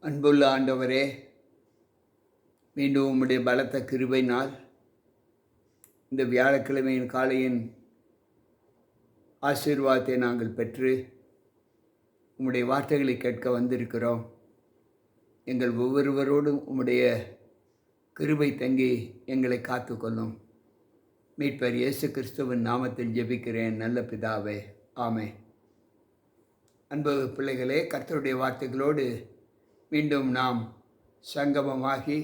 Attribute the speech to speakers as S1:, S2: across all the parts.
S1: அன்புள்ள ஆண்டவரே, மீண்டும் உம்முடைய பலத்த கிருபையினால் இந்த வியாழக்கிழமையின் காலையின் ஆசீர்வாதத்தை நாங்கள் பெற்று உம்முடைய வார்த்தைகளை கேட்க வந்திருக்கிறோம். எங்கள் ஒவ்வொருவரோடும் உம்முடைய கிருபை தங்கி எங்களை காத்துக்கொள்ளும். மீட்பர் இயேசு கிறிஸ்துவின் நாமத்தில் ஜெபிக்கிறேன் நல்ல பிதாவே, ஆமென். அன்பு பிள்ளைகளே, கர்த்தருடைய வார்த்தைகளோடு மீண்டும் நாம் சங்கமமாகி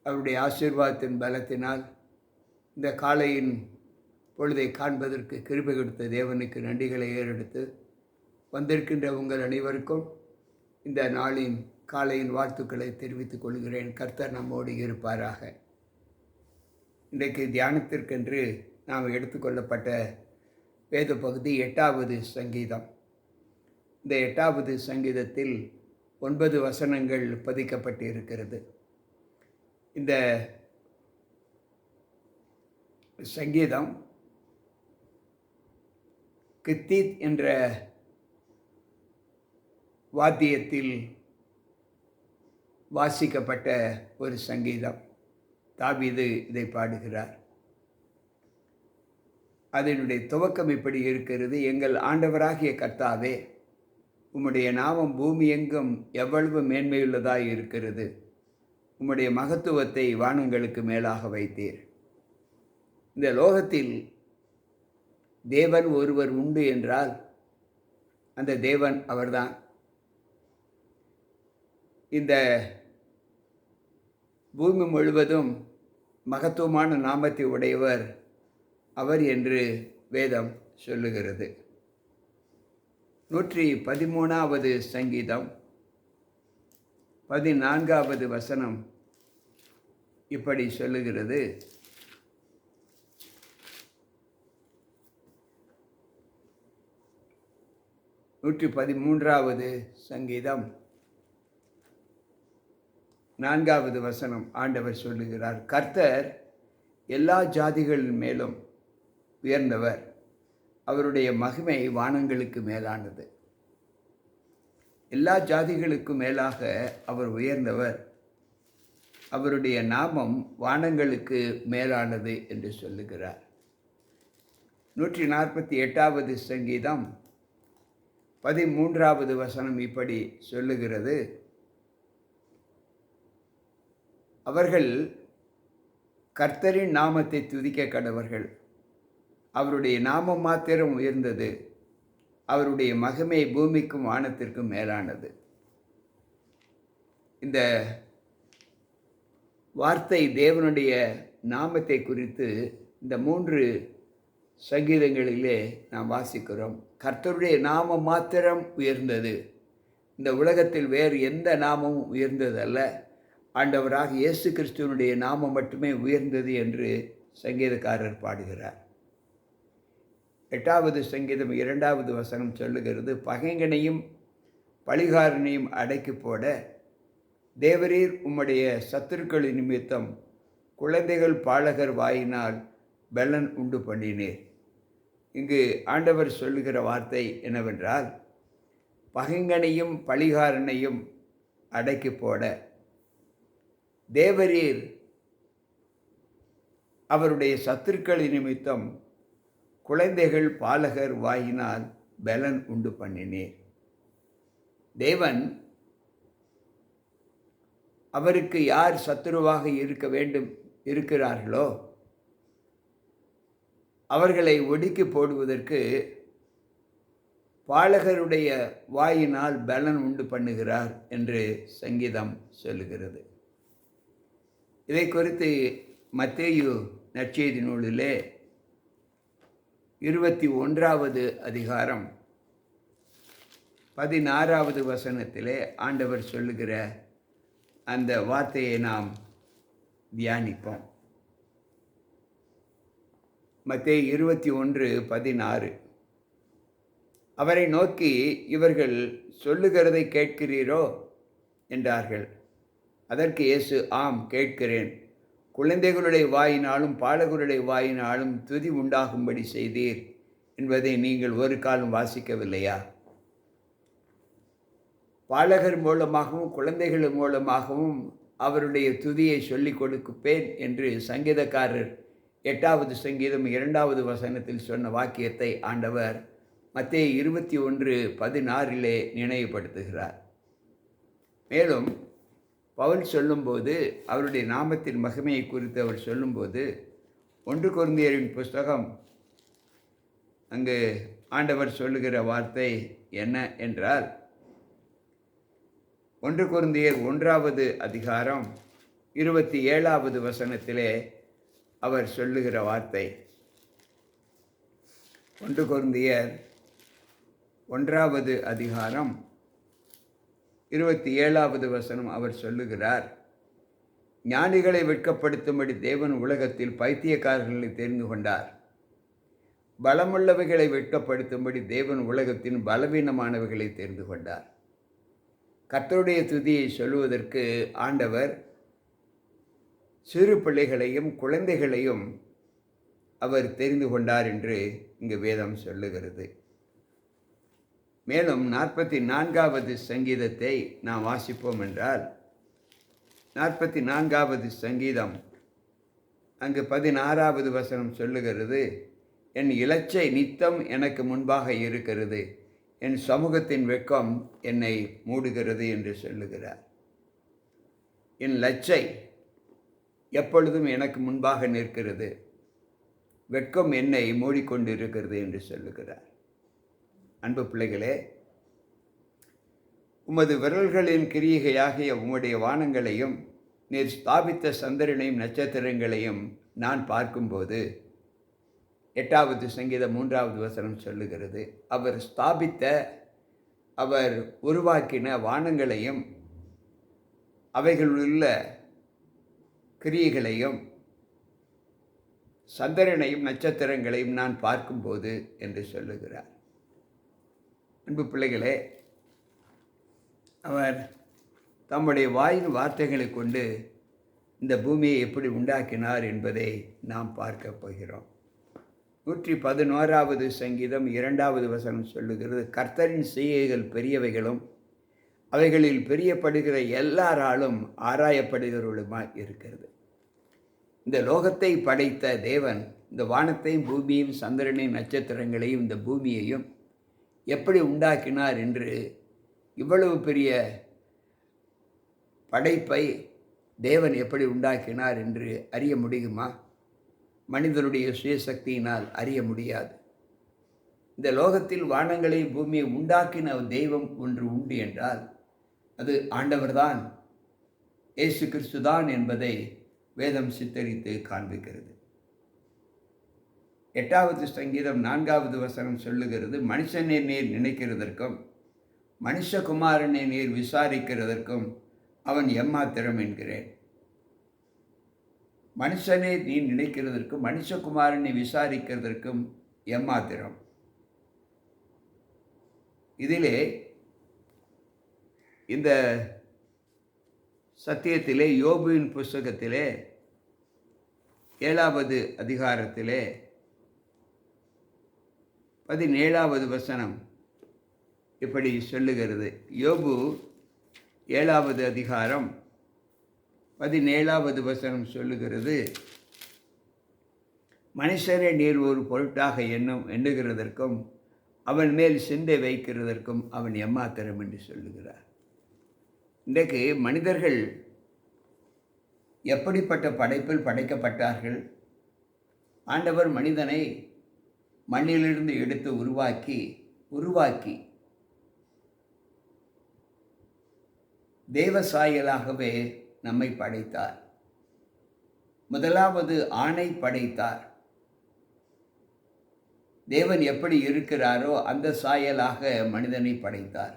S1: அவருடைய ஆசீர்வாதத்தின் பலத்தினால் இந்த காலையின் பொழுதை காண்பதற்கு கிருபை கொடுத்த தேவனுக்கு நன்றிகளை ஏறெடுத்து வந்திருக்கின்ற உங்கள் அனைவருக்கும் இந்த நாளின் காலையின் வாழ்த்துக்களை தெரிவித்துக் கொள்கிறேன். கர்த்தர் நம்மோடு இருப்பாராக. இன்றைக்கு தியானத்திற்கென்று நாம் எடுத்துக்கொள்ளப்பட்ட வேத பகுதி 8வது சங்கீதம். இந்த 8வது சங்கீதத்தில் 9 வசனங்கள் பதிக்கப்பட்டு இருக்கிறது. இந்த சங்கீதம் கித்தீத் என்ற வாத்தியத்தில் வாசிக்கப்பட்ட ஒரு சங்கீதம். தாவீது இதை பாடுகிறார். அதனுடைய துவக்கம் இப்படி இருக்கிறது: எங்கள் ஆண்டவராகிய கர்த்தாவே, உம்முடைய நாமம் பூமி எங்கும் எவ்வளவு மேன்மையுள்ளதாய் இருக்கிறது. உம்முடைய மகத்துவத்தை வானங்களுக்கு மேலாக வைத்தீர். இந்த லோகத்தில் தேவன் ஒருவர் உண்டு என்றால் அந்த தேவன் அவர்தான். இந்த பூமி முழுவதும் மகத்துவமான நாமத்தை உடையவர் அவர் என்று வேதம் சொல்லுகிறது. 113வது சங்கீதம் 14வது வசனம் இப்படி சொல்லுகிறது: 113வது சங்கீதம் 4வது வசனம் ஆண்டவர் சொல்லுகிறார்: கர்த்தர் எல்லா ஜாதிகளின் மேலும் உயர்ந்தவர், அவருடைய மகிமை வானங்களுக்கு மேலானது. எல்லா ஜாதிகளுக்கும் மேலாக அவர் உயர்ந்தவர், அவருடைய நாமம் வானங்களுக்கு மேலானது என்று சொல்லுகிறார். 148வது சங்கீதம் 13வது வசனம் இப்படி சொல்லுகிறது: அவர்கள் கர்த்தரின் நாமத்தை துதிக்க கடவர்கள், அவருடைய நாமம் மாத்திரம் உயர்ந்தது, அவருடைய மகிமை பூமிக்கும் வானத்திற்கும் மேலானது. இந்த வார்த்தை தேவனுடைய நாமத்தை குறித்து இந்த 3 சங்கீதங்களிலே நாம் வாசிக்கிறோம். கர்த்தருடைய நாமம் மாத்திரம் உயர்ந்தது. இந்த உலகத்தில் வேறு எந்த நாமமும் உயர்ந்ததல்ல, ஆண்டவராக இயேசு கிறிஸ்துவனுடைய நாமம் மட்டுமே உயர்ந்தது என்று சங்கீதக்காரர் பாடுகிறார். 8வது சங்கீதம் 2வது வசனம் சொல்லுகிறது: பகைங்கனையும் பழிகாரனையும் அடக்கி போட தேவரீர் உம்முடைய சத்துருக்களின் நிமித்தம் குழந்தைகள் பாலகர் வாயினால் பலன் உண்டு பண்ணினீர். இங்கு ஆண்டவர் சொல்லுகிற வார்த்தை என்னவென்றால், பகைங்கனையும் பழிகாரனையும் அடக்கி போட தேவரீர் அவருடைய சத்துருக்களின் நிமித்தம் குழந்தைகள் பாலகர் வாயினால் பலன் உண்டு பண்ணினீர். தேவன் அவருக்கு யார் சத்துருவாக இருக்க வேண்டும் இருக்கிறார்களோ அவர்களை ஒடுக்கி போடுவதற்கு பாலகருடைய வாயினால் பலன் உண்டு பண்ணுகிறார் என்று சங்கீதம் சொல்லுகிறது. இதை குறித்து மத்தேயு நற்செய்தி நூலிலே 21வது அதிகாரம் 16வது வசனத்திலே ஆண்டவர் சொல்லுகிற அந்த வார்த்தையை நாம் தியானிப்போம். மத்தேயு 21:16. அவரை நோக்கி, இவர்கள் சொல்லுகிறதை கேட்கிறீரோ என்றார்கள். அதற்கு இயேசு, ஆம் கேட்கிறேன். குழந்தைகளுடைய வாயினாலும் பாலகருடைய வாயினாலும் துதி உண்டாகும்படி செய்தீர் என்பதை நீங்கள் ஒரு காலம் வாசிக்கவில்லையா? பாலகர் மூலமாகவும் குழந்தைகள் மூலமாகவும் அவருடைய துதியை சொல்லிக் கொடுப்பேன் என்று சங்கீதக்காரர் 8வது சங்கீதம் 2வது வசனத்தில் சொன்ன வாக்கியத்தை ஆண்டவர் மத்தேயு 21:16 நினைவுபடுத்துகிறார். மேலும் பவுல் சொல்லும்போது அவருடைய நாமத்தின் மகிமையை குறித்து அவர் சொல்லும்போது 1 கொரிந்தியரின் புஸ்தகம் அங்கு ஆண்டவர் சொல்லுகிற வார்த்தை என்ன என்றால் 1 கொரிந்தியர் 1வது அதிகாரம் 27வது வசனத்திலே அவர் சொல்லுகிற வார்த்தை 1 கொரிந்தியர் 1வது அதிகாரம் 27வது வசனம் அவர் சொல்லுகிறார், ஞானிகளை வெட்கப்படுத்தும்படி தேவன் உலகத்தில் பைத்தியக்காரர்களை தெரிந்து கொண்டார். பலமுள்ளவைகளை வெட்கப்படுத்தும்படி தேவன் உலகத்தின் பலவீனமானவைகளை தெரிந்து கொண்டார். கர்த்தருடைய துதியை சொல்லுவதற்கு ஆண்டவர் சிறு பிள்ளைகளையும் குழந்தைகளையும் அவர் தெரிந்து கொண்டார் என்று இங்கு வேதம் சொல்லுகிறது. மேலும் 44வது சங்கீதத்தை நாம் வாசிப்போம் என்றால் 44வது சங்கீதம் அங்கு 16வது வசனம் சொல்லுகிறது, என் இலச்சை நித்தம் எனக்கு முன்பாக இருக்கிறது, என் சமூகத்தின் வெட்கம் என்னை மூடுகிறது என்று சொல்லுகிறார். என் லச்சை எப்பொழுதும் எனக்கு முன்பாக நிற்கிறது, வெட்கம் என்னை மூடிக்கொண்டிருக்கிறது என்று சொல்லுகிறார். அன்பு பிள்ளைகளே, உமது விரல்களின் கிரியையாகிய உம்முடைய வானங்களையும் நீர் ஸ்தாபித்த சந்திரனையும் நட்சத்திரங்களையும் நான் பார்க்கும்போது 8வது சங்கீதம் 3வது வசனம் சொல்லுகிறது, அவர் ஸ்தாபித்த அவர் உருவாக்கின வானங்களையும் அவைகளுள்ள கிரியைகளையும் சந்திரனையும் நட்சத்திரங்களையும் நான் பார்க்கும்போது என்று சொல்லுகிறார். அன்பு பிள்ளைகளே, அவர் தம்முடைய வாயின் வார்த்தைகளை கொண்டு இந்த பூமியை எப்படி உண்டாக்கினார் என்பதை நாம் பார்க்க போகிறோம். 111வது சங்கீதம் 2வது வசனம் சொல்லுகிறது, கர்த்தரின் செய்கைகள் பெரியவைகளும் அவைகளில் பிரியப்படுகிற எல்லாராலும் ஆராயப்படுகிறவர்களுமாய் இருக்கிறது. இந்த லோகத்தை படைத்த தேவன் இந்த வானத்தையும் பூமியையும் சந்திரனையும் நட்சத்திரங்களையும் இந்த பூமியையும் எப்படி உண்டாக்கினார் என்று, இவ்வளவு பெரிய படைப்பை தேவன் எப்படி உண்டாக்கினார் என்று அறிய முடியுமா? மனிதனுடைய சுயசக்தியினால் அறிய முடியாது. இந்த லோகத்தில் வானங்களை பூமியை உண்டாக்கின தெய்வம் ஒன்று உண்டு என்றால் அது ஆண்டவர்தான், இயேசு கிறிஸ்து தான் என்பதை வேதம் சித்தரித்து காண்பிக்கிறது. 8வது சங்கீதம் 4வது வசனம் சொல்லுகிறது, மனுஷனை நீர் நினைக்கிறதற்கும் மனுஷகுமாரனை நீர் விசாரிக்கிறதற்கும் அவன் எம்மாத்திரம் என்கிறேன். மனுஷனை நீ நினைக்கிறதற்கும் மனுஷகுமாரனை விசாரிக்கிறதற்கும் எம்மாத்திரம். இதிலே இந்த சத்தியத்திலே யோபுவின் புஸ்தகத்திலே 7வது அதிகாரத்திலே 17வது வசனம் இப்படி சொல்லுகிறது. யோபு 7வது அதிகாரம் 17வது வசனம் சொல்லுகிறது, மனுஷரை நீர் ஒரு பொருட்டாக எண்ணுகிறதற்கும் அவன் மேல் சிந்தை வைக்கிறதற்கும் அவன் எம்மாத்திரம் என்று சொல்லுகிறார். இன்றைக்கு மனிதர்கள் எப்படிப்பட்ட படைப்பில் படைக்கப்பட்டார்கள்? ஆண்டவர் மனிதனை மண்ணிலிருந்து எடுத்து உருவாக்கி தேவ சாயலாகவே நம்மை படைத்தார். முதலாவது ஆணை படைத்தார். தேவன் எப்படி இருக்கிறாரோ அந்த சாயலாக மனிதனை படைத்தார்.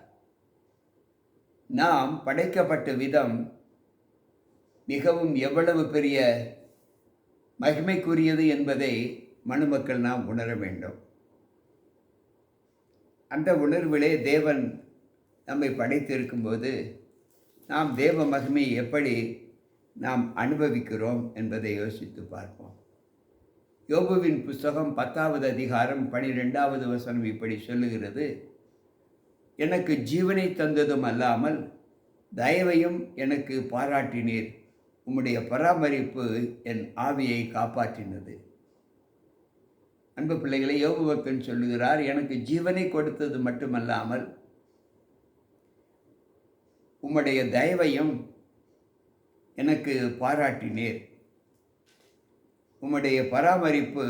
S1: நாம் படைக்கப்பட்ட விதம் மிகவும் எவ்வளவு பெரிய மகிமைக்குரியது என்பதை மனுமக்கள் நாம் உணர வேண்டும். அந்த உணர்விலே தேவன் நம்மை படைத்திருக்கும்போது நாம் தேவ மகிமையை எப்படி நாம் அனுபவிக்கிறோம் என்பதை யோசித்து பார்ப்போம். யோபுவின் புஸ்தகம் 10வது அதிகாரம் 12வது வசனம் இப்படி சொல்லுகிறது, எனக்கு ஜீவனை தந்ததும் அல்லாமல் தயவையும் எனக்கு பாராட்டினீர். உம்முடைய பராமரிப்பு என் ஆவியை காப்பாற்றினது. அன்பு பிள்ளைகளை, யோபு பக்தன் சொல்லுகிறார், எனக்கு ஜீவனை கொடுத்தது மட்டுமல்லாமல் உம்முடைய தயவையும் எனக்கு பாராட்டினீர். உம்முடைய பராமரிப்பு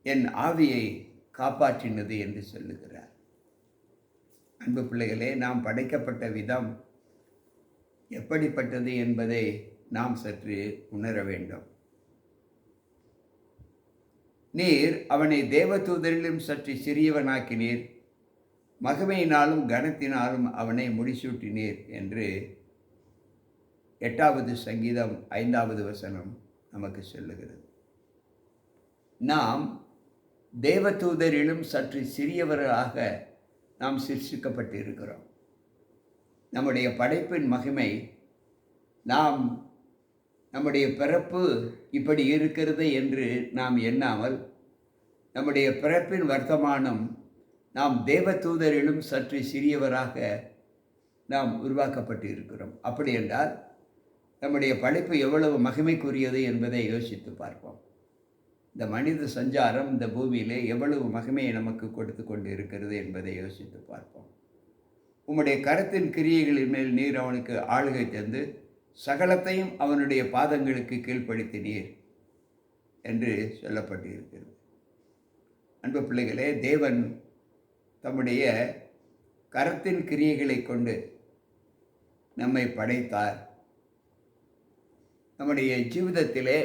S1: என் ஆவியை காப்பாற்றினது என்று சொல்லுகிறார். அன்பு பிள்ளைகளே, நாம் படைக்கப்பட்ட விதம் எப்படிப்பட்டது என்பதை நாம் சற்று உணர வேண்டும். நீர் அவனை தேவதூதரிலும் சற்று சிறியவனாக்கினீர், மகிமையினாலும் கனத்தினாலும் அவனை முடிசூட்டினீர் என்று 8வது சங்கீதம் 5வது வசனம் நமக்கு சொல்லுகிறது. நாம் தேவதூதரிலும் சற்று சிறியவர்களாக நாம் சிருஷ்டிக்கப்பட்டிருக்கிறோம். நம்முடைய படைப்பின் மகிமை, நம்முடைய பிறப்பு இப்படி இருக்கிறது என்று நாம் எண்ணாமல், நம்முடைய பிறப்பின் வர்த்தமானம் நாம் தேவதூதரிலும் சற்று சிறியவராக நாம் உருவாக்கப்பட்டு இருக்கிறோம். அப்படி என்றால் நம்முடைய படைப்பு எவ்வளவு மகிமைக்குரியது என்பதை யோசித்து பார்ப்போம். இந்த மனித சஞ்சாரம் இந்த பூமியிலே எவ்வளவு மகிமையை நமக்கு கொடுத்து கொண்டு இருக்கிறது என்பதை யோசித்து பார்ப்போம். உம்முடைய கரத்தின் கிரியைகளின் மேல் நீர் அவனுக்கு ஆளுகை தந்து சகலத்தையும் அவனுடைய பாதங்களுக்கு கீழ்ப்படுத்தினீர் என்று சொல்லப்பட்டு இருக்கிறது. அன்பு பிள்ளைகளே, தேவன் தம்முடைய கரத்தின் கிரியைகளை கொண்டு நம்மை படைத்தார். நம்முடைய ஜீவிதத்திலே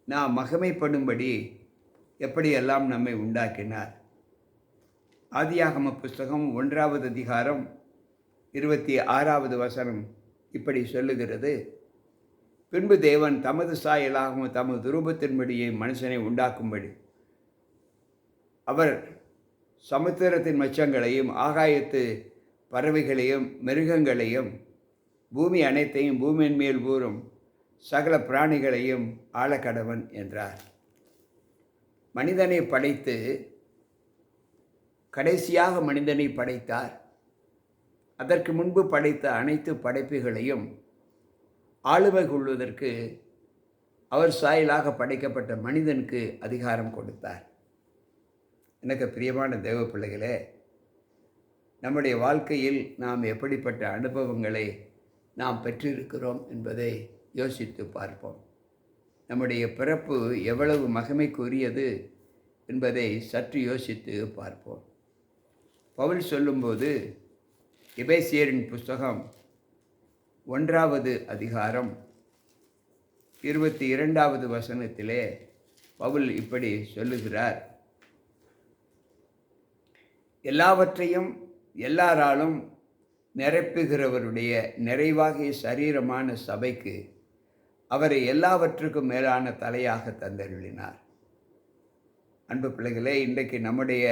S1: நாம் மகிமைப்படும்படி எப்படியெல்லாம் நம்மை உண்டாக்கினார். ஆதியாகம புஸ்தகம் 1வது அதிகாரம் 26வது வசனம் இப்படி சொல்லுகிறது, பின்பு தேவன் தமது சாயலாகவும் தமது ரூபத்தின்படியே மனுஷனை உண்டாக்கும்படி அவர் சமுத்திரத்தின் மச்சங்களையும் ஆகாயத்து பறவைகளையும் மிருகங்களையும் பூமி அனைத்தையும் பூமியின் மேல் ஊறும் சகல பிராணிகளையும் ஆளக்கடவன் என்றார். மனிதனை படைத்து கடைசியாக மனிதனை படைத்தார். அதற்கு முன்பு படைத்த அனைத்து படைப்புகளையும் ஆளுமை கொள்வதற்கு அவர் சாயலாக படைக்கப்பட்ட மனிதனுக்கு அதிகாரம் கொடுத்தார். எனக்கு பிரியமான தேவ பிள்ளைகளே, நம்முடைய வாழ்க்கையில் நாம் எப்படிப்பட்ட அனுபவங்களை நாம் பெற்றிருக்கிறோம் என்பதை யோசித்து பார்ப்போம். நம்முடைய பிறப்பு எவ்வளவு மகிமைக்குரியது என்பதை சற்று யோசித்து பார்ப்போம். பவுல் சொல்லும்போது எபேசியரின் புஸ்தகம் 1வது அதிகாரம் 22வது வசனத்திலே பவுல் இப்படி சொல்லுகிறார், எல்லாவற்றையும் எல்லாராலும் நிரப்புகிறவருடைய நிறைவாகிய சரீரமான சபைக்கு அவரை எல்லாவற்றுக்கும் மேலான தலையாக தந்தருளினார். அன்பு பிள்ளைகளே, இன்றைக்கு நம்முடைய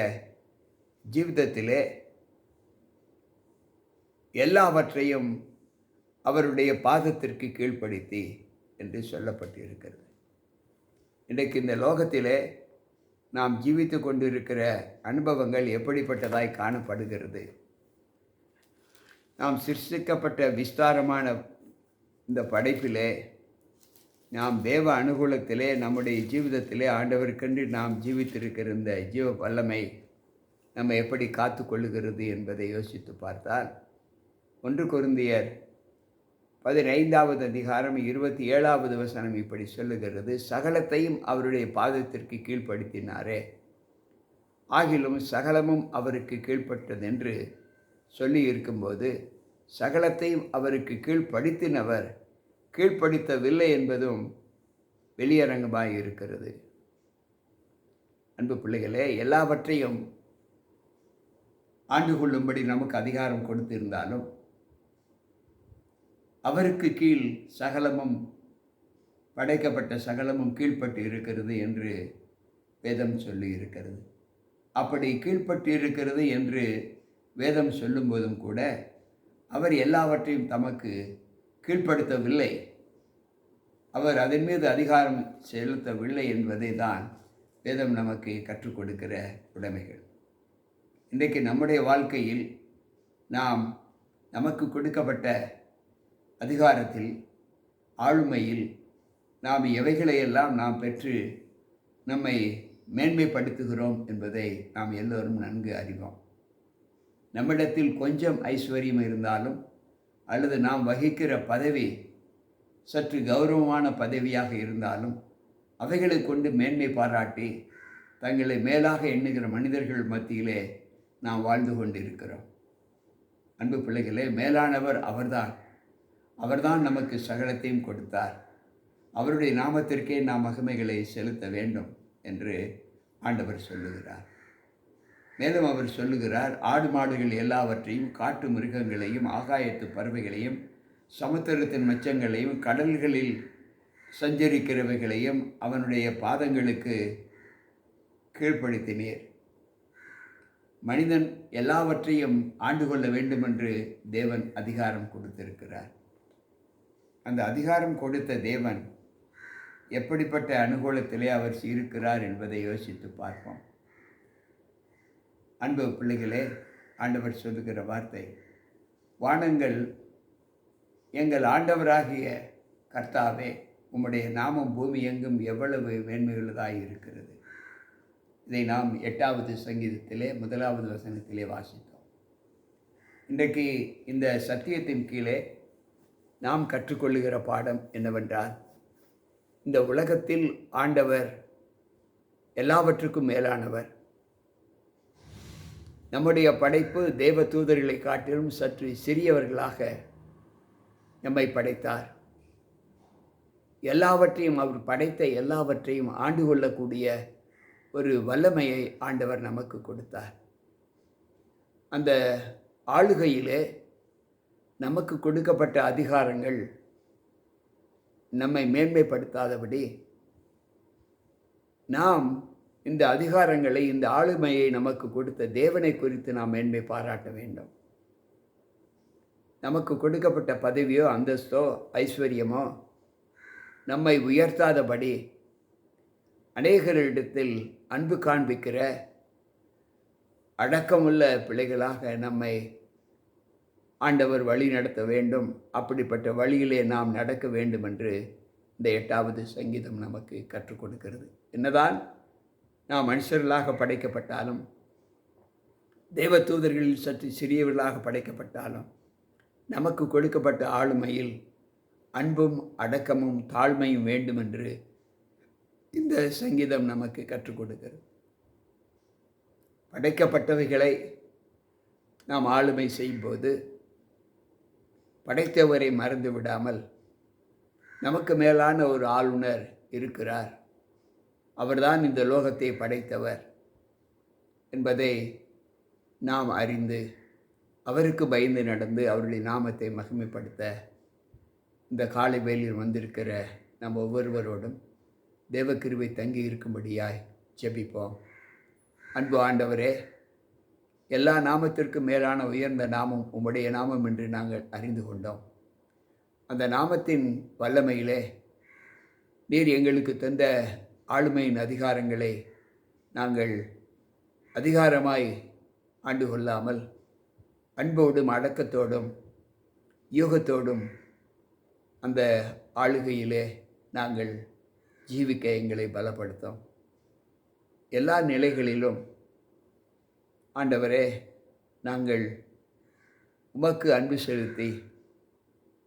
S1: ஜீவிதத்திலே எல்லாவற்றையும் அவருடைய பாதத்திற்கு கீழ்ப்படுத்தி என்று சொல்லப்பட்டிருக்கிறது. இன்றைக்கு இந்த லோகத்திலே நாம் ஜீவித்து கொண்டிருக்கிற அனுபவங்கள் எப்படிப்பட்டதாய் காணப்படுகிறது? நாம் சிருஷ்டிக்கப்பட்ட விஸ்தாரமான இந்த படைப்பிலே நாம் தேவ அனுகூலத்திலே நம்முடைய ஜீவிதத்திலே ஆண்டவருக்கென்று நாம் ஜீவித்திருக்கிற இந்த ஜீவ வல்லமை நம்ம எப்படி காத்து கொள்ளுகிறது என்பதை யோசித்து பார்த்தால் 1 கொரிந்தியர் 15வது அதிகாரம் 27வது வசனம் இப்படி சொல்லுகிறது, சகலத்தையும் அவருடைய பாதத்திற்கு கீழ்ப்படுத்தினாரே, ஆகிலும் சகலமும் அவருக்கு கீழ்ப்பட்டதென்று சொல்லி இருக்கும்போது சகலத்தையும் அவருக்கு கீழ்ப்படுத்தினவர் கீழ்ப்படுத்தவில்லை என்பதும் வெளியரங்கமாக இருக்கிறது. அன்பு பிள்ளைகளே, எல்லாவற்றையும் ஆண்டு கொள்ளும்படி நமக்கு அதிகாரம் கொடுத்திருந்தாலும் அவருக்கு கீழ் சகலமும் படைக்கப்பட்ட சகலமும் கீழ்ப்பட்டு இருக்கிறது என்று வேதம் சொல்லி இருக்கிறது. அப்படி கீழ்ப்பட்டு இருக்கிறது என்று வேதம் சொல்லும்போதும் கூட அவர் எல்லாவற்றையும் தமக்கு கீழ்ப்படுத்தவில்லை, அவர் அதன் மீது அதிகாரம் செலுத்தவில்லை என்பதை தான் வேதம் நமக்கு கற்றுக் கொடுக்கிற உடைமைகள். இன்றைக்கு நம்முடைய வாழ்க்கையில் நாம் நமக்கு கொடுக்கப்பட்ட அதிகாரத்தில், ஆளுமையில் நாம் எவைகளையெல்லாம் நாம் பெற்று நம்மை மேன்மைப்படுத்துகிறோம் என்பதை நாம் எல்லோரும் நன்கு அறிவோம். நம்மிடத்தில் கொஞ்சம் ஐஸ்வர்யம் இருந்தாலும் அல்லது நாம் வகிக்கிற பதவி சற்று கௌரவமான பதவியாக இருந்தாலும் அவைகளை கொண்டு மேன்மை பாராட்டி தங்களை மேலாக எண்ணுகிற மனிதர்கள் மத்தியிலே நாம் வாழ்ந்து கொண்டிருக்கிறோம். அன்பு பிள்ளைகளே, மேலானவர் அவர்தான் நமக்கு சகலத்தையும் கொடுத்தார். அவருடைய நாமத்திற்கே நாம் மகிமைகளை செலுத்த வேண்டும் என்று ஆண்டவர் சொல்லுகிறார். மேலும் அவர் சொல்லுகிறார், ஆடு மாடுகள் எல்லாவற்றையும், காட்டு மிருகங்களையும், ஆகாயத்து பறவைகளையும், சமுத்திரத்தின் மச்சங்களையும், கடல்களில் சஞ்சரிக்கிறவைகளையும் அவனுடைய பாதங்களுக்கு கீழ்ப்படுத்தினீர். மனிதன் எல்லாவற்றையும் ஆண்டு கொள்ள வேண்டும் என்று தேவன் அதிகாரம் கொடுத்திருக்கிறார். அந்த அதிகாரம் கொடுத்த தேவன் எப்படிப்பட்ட அனுகூலத்திலே அவர் இருக்கிறார் என்பதை யோசித்து பார்ப்போம். அன்பு பிள்ளைகளே, ஆண்டவர் சொல்லுகிற வார்த்தை, வானங்கள் எங்கள் ஆண்டவராகிய கர்த்தாவே, உம்முடைய நாமம் பூமி எங்கும் எவ்வளவு மேன்மையுள்ளதாய் இருக்கிறது. இதை நாம் 8வது சங்கீதத்திலே 1வது வசனத்திலே வாசித்தோம். இன்றைக்கு இந்த சத்தியத்தின் கீழே நாம் கற்றுக்கொள்ளுகிற பாடம் என்னவென்றால், இந்த உலகத்தில் ஆண்டவர் எல்லாவற்றுக்கும் மேலானவர். நம்முடைய படைப்பு தேவ தூதர்களை காட்டிலும் சற்று சிறியவர்களாக நம்மை படைத்தார். எல்லாவற்றையும், அவர் படைத்த எல்லாவற்றையும் ஆண்டு கொள்ளக்கூடிய ஒரு வல்லமையை ஆண்டவர் நமக்கு கொடுத்தார். அந்த ஆளுகையிலே நமக்கு கொடுக்கப்பட்ட அதிகாரங்கள் நம்மை மேன்மைப்படுத்தாதபடி நாம் இந்த அதிகாரங்களை, இந்த ஆளுமையை நமக்கு கொடுத்த தேவனை குறித்து நாம் மேன்மை பாராட்ட வேண்டும். நமக்கு கொடுக்கப்பட்ட பதவியோ, அந்தஸ்தோ, ஐஸ்வர்யமோ நம்மை உயர்த்தாதபடி அநேகரிடத்தில் அன்பு காண்பிக்கிற அடக்கமுள்ள பிள்ளைகளாக நம்மை ஆண்டவர் வழி நடத்த வேண்டும். அப்படிப்பட்ட வழியிலே நாம் நடக்க வேண்டும் என்று இந்த 8வது சங்கீதம் நமக்கு கற்றுக் கொடுக்கிறது. என்னதான் நாம் மனுஷர்களாக படைக்கப்பட்டாலும், தேவ தூதர்களில் சற்று சிறியவர்களாக படைக்கப்பட்டாலும், நமக்கு கொடுக்கப்பட்ட ஆளுமையில் அன்பும் அடக்கமும் தாழ்மையும் வேண்டும் என்று இந்த சங்கீதம் நமக்கு கற்றுக் கொடுக்கிறது. படைக்கப்பட்டவைகளை நாம் ஆளுமை செய்யும்போது படைத்தவரை மறந்து விடாமல், நமக்கு மேலான ஒரு ஆளுநர் இருக்கிறார், அவர்தான் இந்த லோகத்தை படைத்தவர் என்பதை நாம் அறிந்து அவருக்கு பயந்து நடந்து அவருடைய நாமத்தை மகிமைப்படுத்த இந்த காலை வேளையில் வந்திருக்கிற நம் ஒவ்வொருவரோடும் தேவகிருபை தங்கி இருக்கும்படியாய் ஜெபிப்போம். அன்பு ஆண்டவரே, எல்லா நாமத்திற்கும் மேலான உயர்ந்த நாமம் உம்முடைய நாமம் என்று நாங்கள் அறிந்து கொண்டோம். அந்த நாமத்தின் வல்லமையிலே நீர் எங்களுக்கு தந்த ஆளுமையின் அதிகாரங்களை நாங்கள் அதிகாரமாய் ஆண்டு கொள்ளாமல் அன்போடும் அடக்கத்தோடும் யூகத்தோடும் அந்த ஆளுகையிலே நாங்கள் ஜீவிக்க எங்களை பலப்படுத்தும். எல்லா நிலைகளிலும் ஆண்டவரே, நாங்கள் உமக்கு அன்பு செலுத்தி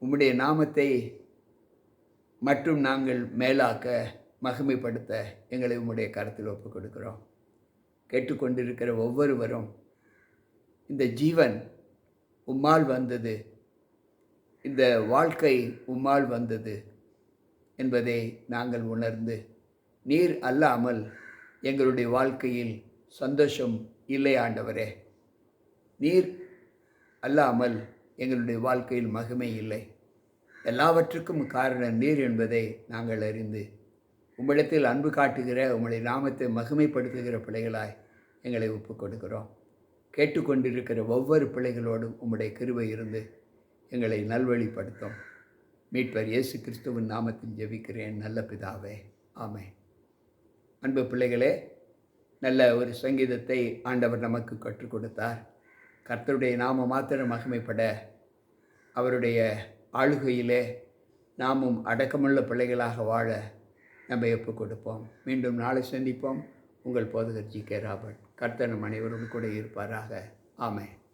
S1: உம்முடைய நாமத்தை மற்றும் நாங்கள் மேலாக்க மகிமைப்படுத்த எங்களை உம்முடைய கரத்தில் ஒப்புக் கொடுக்கிறோம். கேட்டுக்கொண்டிருக்கிற ஒவ்வொருவரும் இந்த ஜீவன் உம்மால் வந்தது, இந்த வாழ்க்கை உம்மால் வந்தது என்பதை நாங்கள் உணர்ந்து, நீர் அல்லாமல் எங்களுடைய வாழ்க்கையில் சந்தோஷம் இல்லை ஆண்டவரே, நீர் அல்லாமல் எங்களுடைய வாழ்க்கையில் மகிமை இல்லை, எல்லாவற்றுக்கும் காரணம் நீர் என்பதை நாங்கள் அறிந்து உம்மிடத்தில் அன்பு காட்டுகிற உம்முடைய நாமத்தை மகிமைப்படுத்துகிற பிள்ளைகளாய் எங்களை ஒப்புக் கொடுக்கிறோம். கேட்டுக்கொண்டிருக்கிற ஒவ்வொரு பிள்ளைகளோடும் உம்முடைய கிருபை இருந்து எங்களை நல்வழிப்படுத்தும். மீட்பர் இயேசு கிறிஸ்துவின் நாமத்தில் ஜெபிக்கிறேன் நல்ல பிதாவே, ஆமென். அன்பு பிள்ளைகளே, நல்ல ஒரு சங்கீதத்தை ஆண்டவர் நமக்கு கற்றுக் கொடுத்தார். கர்த்தருடைய நாமம் மாத்திரம் மகிமைப்பட அவருடைய ஆளுகையிலே நாமும் அடக்கமுள்ள பிள்ளைகளாக வாழ நம்ம ஒப்புக் கொடுப்போம். மீண்டும் நாளை சந்திப்போம். உங்கள் போதகர் ஜி.கே. ராபர்ட். கர்த்தர் நம் அனைவரோடு கூட இருப்பாராக. ஆமென்.